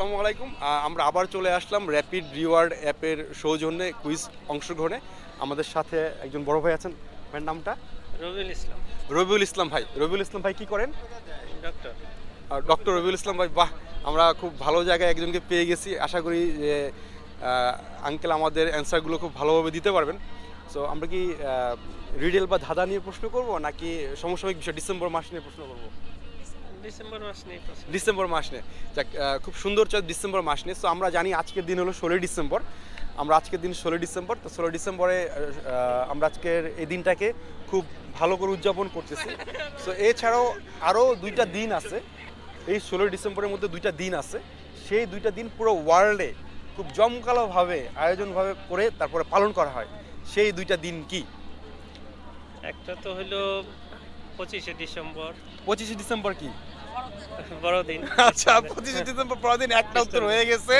আসসালামু আলাইকুম। আমরা আবার চলে আসলাম র্যাপিড রিওয়ার্ড অ্যাপের সৌজন্যে কুইজ অংশগ্রহণে। আমাদের সাথে একজন বড় ভাই আছেন। ভাইয়ের নামটা? রবিউল ইসলাম। রবিউল ইসলাম ভাই। রবিউল ইসলাম ভাই কি করেন? ডক্টর। ডক্টর রবিউল ইসলাম ভাই, বাহ! আমরা খুব ভালো জায়গায় একজনকে পেয়ে গেছি। আশা করি যে আঙ্কেল আমাদের অ্যান্সারগুলো খুব ভালোভাবে দিতে পারবেন। সো আমরা কি রিডেল বা ধাঁধা নিয়ে প্রশ্ন করব, নাকি সমসাময়িক বিষয় ডিসেম্বর মাস নিয়ে প্রশ্ন করব? ডিসেম্বর মাস নিয়ে প্রশ্ন। ডিসেম্বর মাস নিয়ে। যাক, খুব সুন্দর চয়েস ডিসেম্বর মাস নিয়ে। সো আমরা জানি আজকের দিন হলো 16 ডিসেম্বর। আমরা আজকের দিন 16 ডিসেম্বর। তো 16 ডিসেম্বরে আমরা আজকের এই দিনটাকে খুব ভালো করে উদযাপন করতেছি। সো এছাড়াও আরও দুইটা দিন আছে। এই 16 ডিসেম্বরের মধ্যে দুইটা দিন আছে। সেই দুইটা দিন পুরো ওয়ার্ল্ডে খুব জমকালোভাবে আয়োজনভাবে করে তারপরে পালন করা হয়। সেই দুইটা দিন কি? একটা তো হলো 25শে ডিসেম্বর, 25শে ডিসেম্বর কি? বড়দিন। আচ্ছা, 25শে ডিসেম্বর পরদিন একটা উত্তর হয়ে গেছে।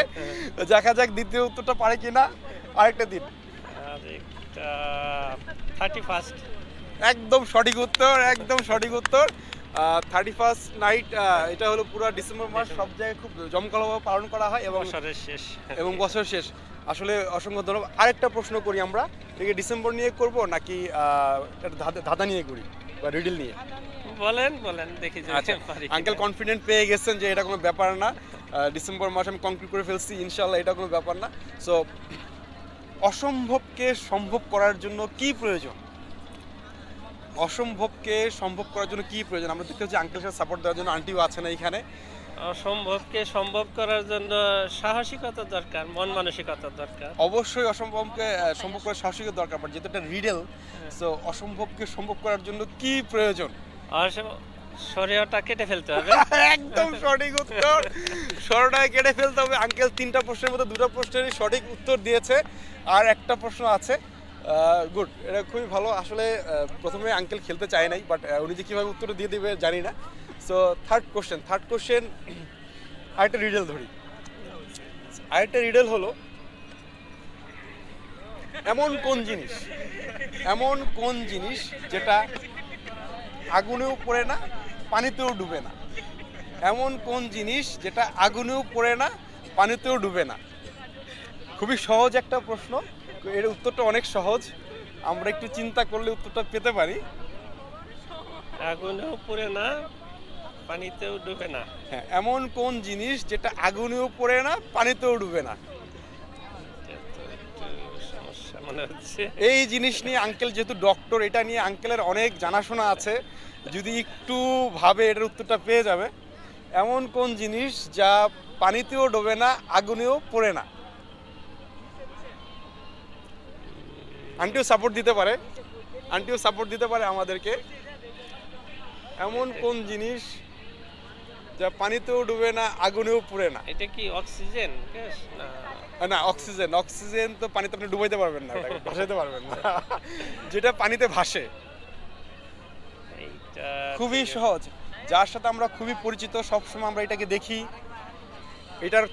দেখা যাক দ্বিতীয় উত্তরটা পারে কিনা। আরেকটা দিন। আর একটা 31st। একদম সঠিক উত্তর, একদম সঠিক উত্তর। 31st নাইট, এটা হলো পুরো ডিসেম্বর মাস সব জায়গায় খুব জমকালোভাবে পালন করা হয় বছরের শেষ। এবং বছর শেষ। আসলে অসংখ্য ধন্যবাদ। আরেকটা প্রশ্ন করি আমরা, এটাকে ডিসেম্বর নিয়ে করব নাকি ধাঁধা নিয়ে করি বা রিডল নিয়ে? বলেন বলেন, দেখি যদি আচ্ছা, পারি আঙ্কেল কিনা। কনফিডেন্ট পেয়ে গেছেন যে এটা কোনো ব্যাপার না। ডিসেম্বর মাস আমি কমপ্লিট করে ফেলছি, ইনশাল্লাহ এটা কোনো ব্যাপার না। সো অসম্ভবকে সম্ভব করার জন্য কি প্রয়োজন? অসম্ভবকে সম্ভব করার জন্য কি প্রয়োজন? আমরা দেখতে হচ্ছে আঙ্কেলের সাথে সাপোর্ট দেওয়ার জন্য আন্টিও আছে না এখানে। অসম্ভবকে সম্ভব করার জন্য সাহসিকতা দরকার, মন মানসিকতা দরকার। অবশ্যই অসম্ভবকে সম্ভব করার সাহসিকতার দরকার, বাট যেহেতু একটা রিডেল, সো অসম্ভবকে সম্ভব করার জন্য কি প্রয়োজন? শরীরটা কেটে ফেলতে হবে। একদম সঠিক উত্তর। সরটাকে কেটে ফেলতে হবে। আঙ্কেল তিনটা প্রশ্নের মধ্যে দুটো প্রশ্নেরই সঠিক উত্তর দিয়েছে, আর একটা প্রশ্ন আছে। গুড, এটা খুবই ভালো। আসলে প্রথমে আঙ্কেল খেলতে চায় নাই, বাট উনি যে কীভাবে উত্তর দিয়ে দিবে জানি না। সো থার্ড কোশ্চেন আরেকটা রিডেল ধরি। আরেকটা রিডেল হলো, এমন কোন জিনিস যেটা আগুনেও পড়ে না, পানিতেও ডুবে না? এমন কোন জিনিস যেটা আগুনেও পড়ে না, পানিতেও ডুবে না? খুবই সহজ একটা প্রশ্ন। এর উত্তরটা অনেক সহজ। আমরা একটু চিন্তা করলে উত্তরটা পেতে পারি। আগুনেও পুড়ে না, পানিতেও ডুবে না। হ্যাঁ, এমন কোন জিনিস যেটা আগুনেও পড়ে না, পানিতেও ডুবে না? এটা তো একটু সমস্যা মনে হচ্ছে। এই জিনিস নিয়ে আঙ্কেল যেহেতু ডক্টর, এটা নিয়ে আঙ্কেলের অনেক জানাশোনা আছে। যদি একটু ভাবে এটার উত্তরটা পেয়ে যাবে। এমন কোন জিনিস যা পানিতেও ডোবে না, আগুনেও পড়ে না? আন্টিও সাপোর্ট দিতে পারে আমাদেরকে। এমন কোন জিনিস যা পানিতেও ডুবে না, আগুনেও পুড়ে না? এটা কি অক্সিজেন গ্যাস না? না, অক্সিজেন তো পানিতে আপনি ডুবাইতে পারবেন না, ওটাকে ভাসাইতে পারবেন না। যেটা পানিতে ভাসে। এইটা খুবই সহজ, যার সাথে আমরা খুবই পরিচিত, সবসময় আমরা এটাকে দেখি, এটার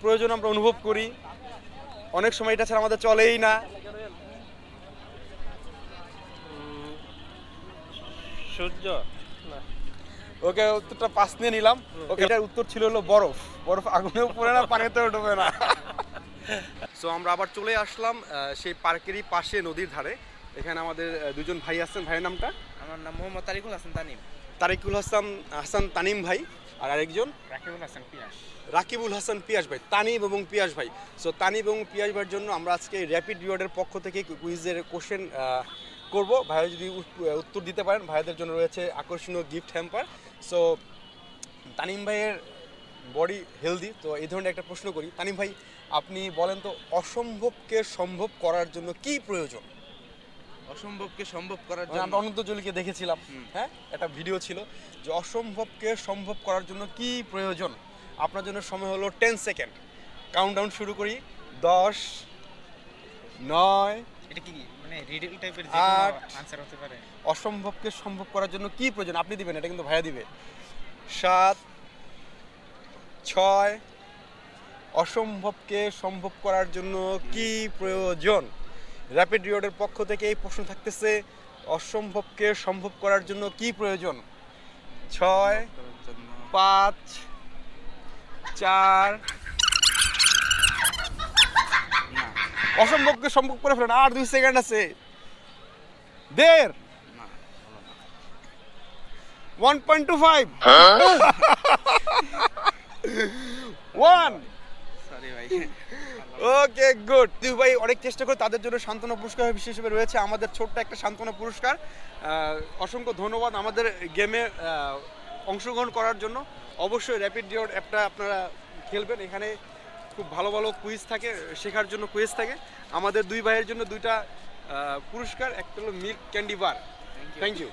প্রয়োজন আমরা অনুভব করি। অনেক সময় এটা ছাড়া আমাদের চলেই না। সূর্য না? ওকে, উত্তরটা পাস নিয়ে নিলাম। ওকে, এটার উত্তর ছিল হলো বরফ আগুনেও পড়ে না, পানিতেও ডুবে না। সো আমরা আবার চলে আসলাম সেই পার্কেরই পাশে, নদীর ধারে। এখানে আমাদের দুজন ভাই আছেন। ভাইয়ের নামটা? আমার নাম মোহাম্মদ তারিকুল হাসান তানিম। তারিকুল হাসান তানিম ভাই। আর আরেকজন রাকিবুল হাসান পিয়াস। রাকিবুল হাসান পিয়াস ভাই। তানিম এবং পিয়াস ভাই। সো তানিম এবং পিয়াস ভাইয়ের জন্য আমরা আজকে র্যাপিড রিওয়ার্ডের পক্ষ থেকে কুইজের কোশ্চেন করব। ভাইয়া যদি উত্তর দিতে পারেন, ভাইয়াদের জন্য রয়েছে আকর্ষণীয় গিফট হ্যাম্পার। সো তানিম ভাইয়ের বডি হেলদি, তো এই ধরনের একটা প্রশ্ন করি। তানিম ভাই, আপনি বলেন তো, অসম্ভবকে সম্ভব করার জন্য কি প্রয়োজন? অসম্ভবকে সম্ভব করার মানে জন্য আমরা অনন্ত জলিকে দেখেছিলাম, হ্যাঁ, একটা ভিডিও ছিল যে অসম্ভবকে সম্ভব করার জন্য কি প্রয়োজন। আপনার জন্য সময় হলো 10 সেকেন্ড। কাউন্টডাউন শুরু করি। 10, 9, এটা কি মানে রিডল টাইপের যে আট। কোনো আনসার হতে পারে? অসম্ভবকে সম্ভব করার জন্য কি প্রয়োজন? আপনি দিবেন, এটা কিন্তু ভাইয়া দিবে। 7, 6। অসম্ভবকে সম্ভব করার জন্য কি প্রয়োজন? র্যাপিড রিওয়ার্ডের পক্ষ থেকে এই প্রশ্ন থাকতেছে, অসম্ভবকে সম্ভব করার জন্য কি প্রয়োজন? 6, 5, 4 অসম্ভবকে সম্ভব করে ফেলেন, আর 2 সেকেন্ড আছে। 1.5 1.25 1 সরি ভাই। Okay good. দুই ভাই অনেক চেষ্টা করে, তাদের জন্য সান্ত্বনা পুরস্কার বিশেষ হিসেবে রয়েছে আমাদের ছোট্ট একটা সান্ত্বনা পুরস্কার। অসংখ্য ধন্যবাদ আমাদের গেমে অংশগ্রহণ করার জন্য। অবশ্যই র্যাপিড রিওয়ার্ড অ্যাপটা আপনারা খেলবেন, এখানে খুব ভালো ভালো কুইজ থাকে, শেখার জন্য কুইজ থাকে। আমাদের দুই ভাইয়ের জন্য 2টা পুরস্কার, একটা হলো milk candy bar. Thank you.